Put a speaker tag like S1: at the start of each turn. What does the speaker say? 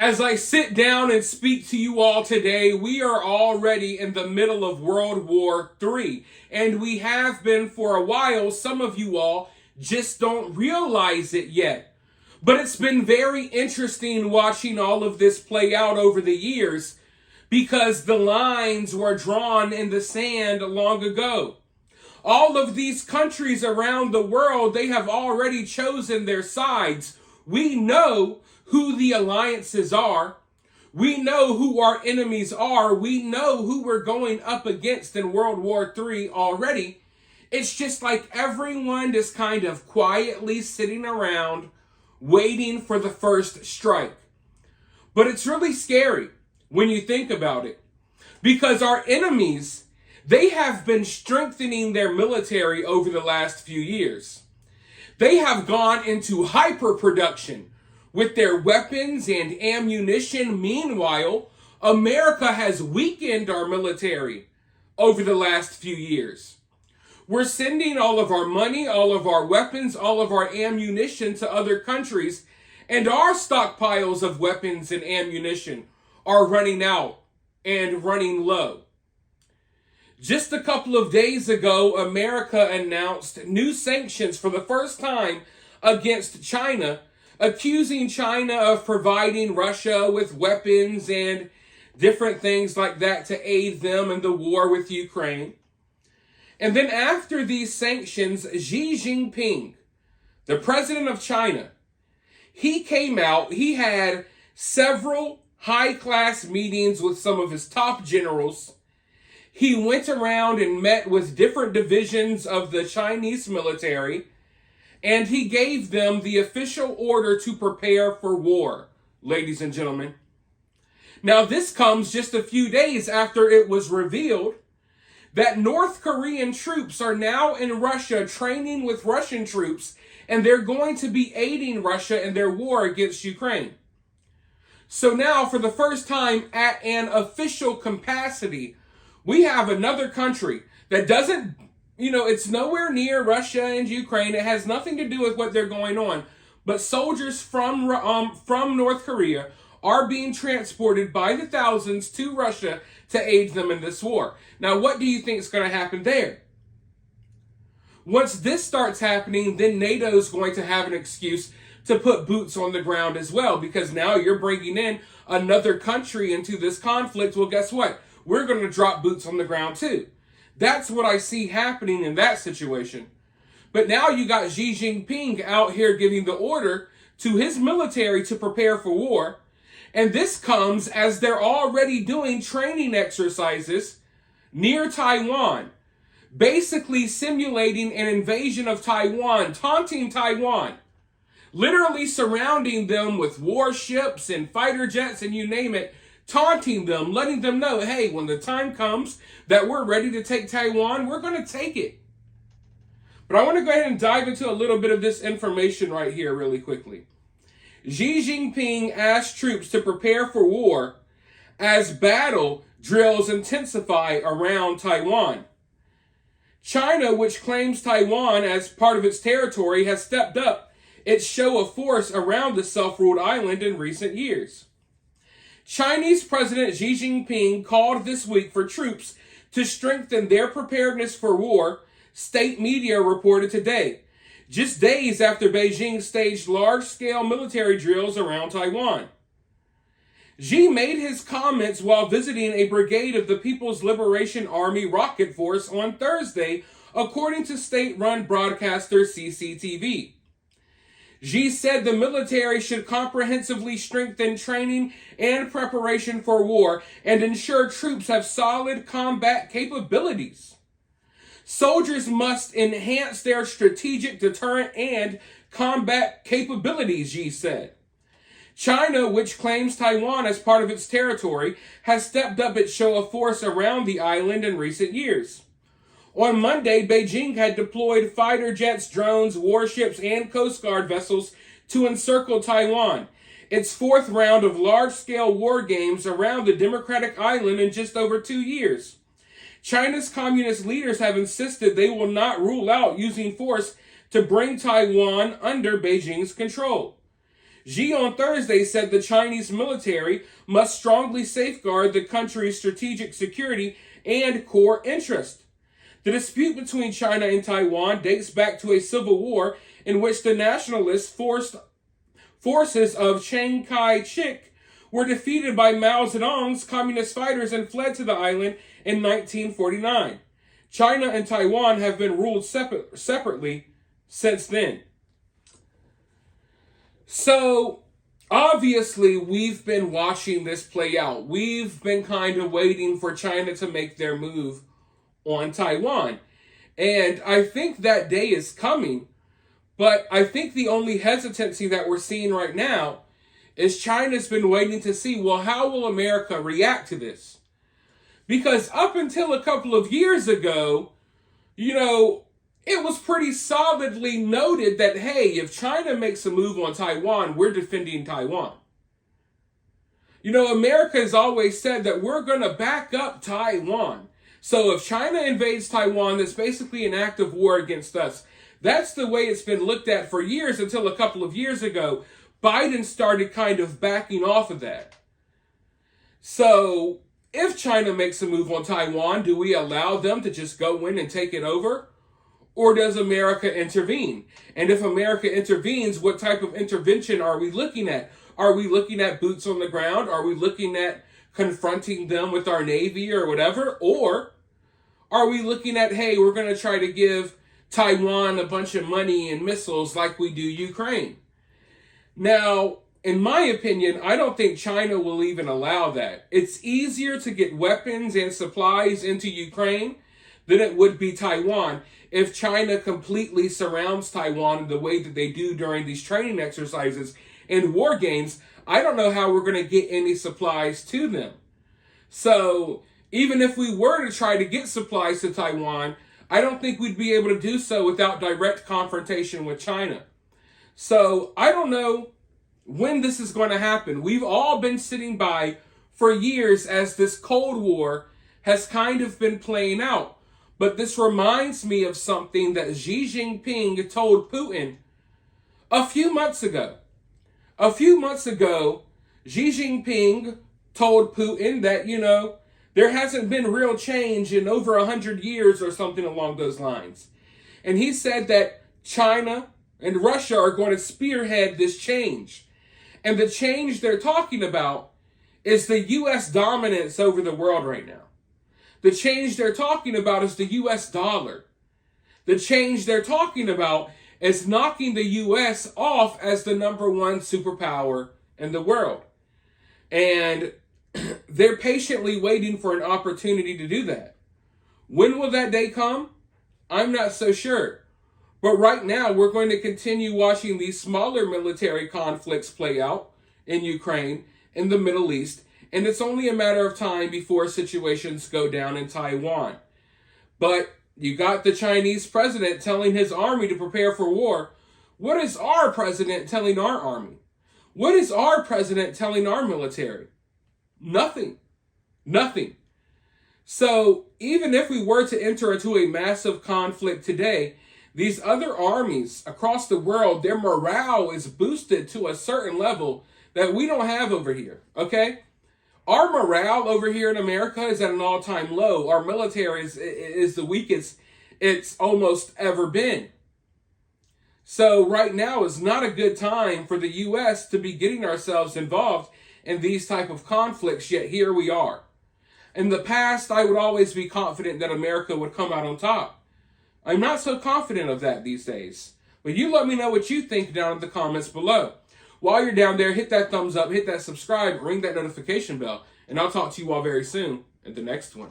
S1: As I sit down and speak to you all today, we are already in the middle of World War III, and we have been for a while. Some of you all just don't realize it yet. But it's been very interesting watching all of this play out over the years because the lines were drawn in the sand long ago. All of these countries around the world, they have already chosen their sides. We know who the alliances are. We know who our enemies are. We know who we're going up against in World War III already. It's just like everyone is kind of quietly sitting around waiting for the first strike. But it's really scary when you think about it, because our enemies, they have been strengthening their military over the last few years. They have gone into hyper production with their weapons and ammunition. Meanwhile, America has weakened our military over the last few years. We're sending all of our money, all of our weapons, all of our ammunition to other countries, and our stockpiles of weapons and ammunition are running out and running low. Just a couple of days ago, America announced new sanctions for the first time against China, accusing China of providing Russia with weapons and different things like that to aid them in the war with Ukraine. And then after these sanctions, Xi Jinping, the president of China, he came out, he had several high-class meetings with some of his top generals. He went around and met with different divisions of the Chinese military, and he gave them the official order to prepare for war, ladies and gentlemen. Now, this comes just a few days after it was revealed that North Korean troops are now in Russia training with Russian troops, and they're going to be aiding Russia in their war against Ukraine. So now, for the first time at an official capacity, we have another country that doesn't, it's nowhere near Russia and Ukraine. It has nothing to do with what they're going on. But soldiers from North Korea are being transported by the thousands to Russia to aid them in this war. Now, what do you think is going to happen there? Once this starts happening, then NATO is going to have an excuse to put boots on the ground as well, because now you're bringing in another country into this conflict. Well, guess what? We're going to drop boots on the ground too. That's what I see happening in that situation. But now you got Xi Jinping out here giving the order to his military to prepare for war. And this comes as they're already doing training exercises near Taiwan, basically simulating an invasion of Taiwan, taunting Taiwan, literally surrounding them with warships and fighter jets and you name it, taunting them, letting them know, hey, when the time comes that we're ready to take Taiwan, we're going to take it. But I want to go ahead and dive into a little bit of this information right here really quickly. Xi Jinping asked troops to prepare for war as battle drills intensify around Taiwan. China, which claims Taiwan as part of its territory, has stepped up its show of force around the self-ruled island in recent years. Chinese President Xi Jinping called this week for troops to strengthen their preparedness for war, state media reported today, just days after Beijing staged large-scale military drills around Taiwan. Xi made his comments while visiting a brigade of the People's Liberation Army Rocket Force on Thursday, according to state-run broadcaster CCTV. Xi said the military should comprehensively strengthen training and preparation for war and ensure troops have solid combat capabilities. Soldiers must enhance their strategic deterrent and combat capabilities, Xi said. China, which claims Taiwan as part of its territory, has stepped up its show of force around the island in recent years. On Monday, Beijing had deployed fighter jets, drones, warships, and Coast Guard vessels to encircle Taiwan, its fourth round of large-scale war games around the democratic island in just over 2 years. China's communist leaders have insisted they will not rule out using force to bring Taiwan under Beijing's control. Xi on Thursday said the Chinese military must strongly safeguard the country's strategic security and core interest. The dispute between China and Taiwan dates back to a civil war in which the nationalist forces of Chiang Kai-shek were defeated by Mao Zedong's communist fighters and fled to the island in 1949. China and Taiwan have been ruled separately since then. So, obviously, we've been watching this play out. We've been kind of waiting for China to make their move on Taiwan. And I think that day is coming. But I think the only hesitancy that we're seeing right now is China's been waiting to see, well, how will America react to this? Because up until a couple of years ago, it was pretty solidly noted that, hey, if China makes a move on Taiwan, we're defending Taiwan. America has always said that we're going to back up Taiwan. So if China invades Taiwan, that's basically an act of war against us. That's the way it's been looked at for years until a couple of years ago, Biden started kind of backing off of that. So if China makes a move on Taiwan, do we allow them to just go in and take it over? Or does America intervene? And if America intervenes, what type of intervention are we looking at? Are we looking at boots on the ground? Are we looking at confronting them with our Navy or whatever? Or are we looking at, hey, we're going to try to give Taiwan a bunch of money and missiles like we do Ukraine? Now, in my opinion, I don't think China will even allow that. It's easier to get weapons and supplies into Ukraine than it would be Taiwan if China completely surrounds Taiwan in the way that they do during these training exercises and war games. I don't know how we're going to get any supplies to them. So even if we were to try to get supplies to Taiwan, I don't think we'd be able to do so without direct confrontation with China. So I don't know when this is going to happen. We've all been sitting by for years as this Cold War has kind of been playing out. But this reminds me of something that Xi Jinping told Putin a few months ago. A few months ago, Xi Jinping told Putin that, there hasn't been real change in over 100 years or something along those lines. And he said that China and Russia are going to spearhead this change. And the change they're talking about is the U.S. dominance over the world right now. The change they're talking about is the U.S. dollar. The change they're talking about is knocking the U.S. off as the number one superpower in the world. And they're patiently waiting for an opportunity to do that. When will that day come? I'm not so sure. But right now, we're going to continue watching these smaller military conflicts play out in Ukraine, in the Middle East, and it's only a matter of time before situations go down in Taiwan. But you got the Chinese president telling his army to prepare for war. What is our president telling our army? What is our president telling our military? Nothing. Nothing. So even if we were to enter into a massive conflict today, these other armies across the world, their morale is boosted to a certain level that we don't have over here, okay? Our morale over here in America is at an all-time low. Our military is the weakest it's almost ever been. So right now is not a good time for the U.S. to be getting ourselves involved in these type of conflicts, yet here we are. In the past, I would always be confident that America would come out on top. I'm not so confident of that these days. But you let me know what you think down in the comments below. While you're down there, hit that thumbs up, hit that subscribe, ring that notification bell, and I'll talk to you all very soon in the next one.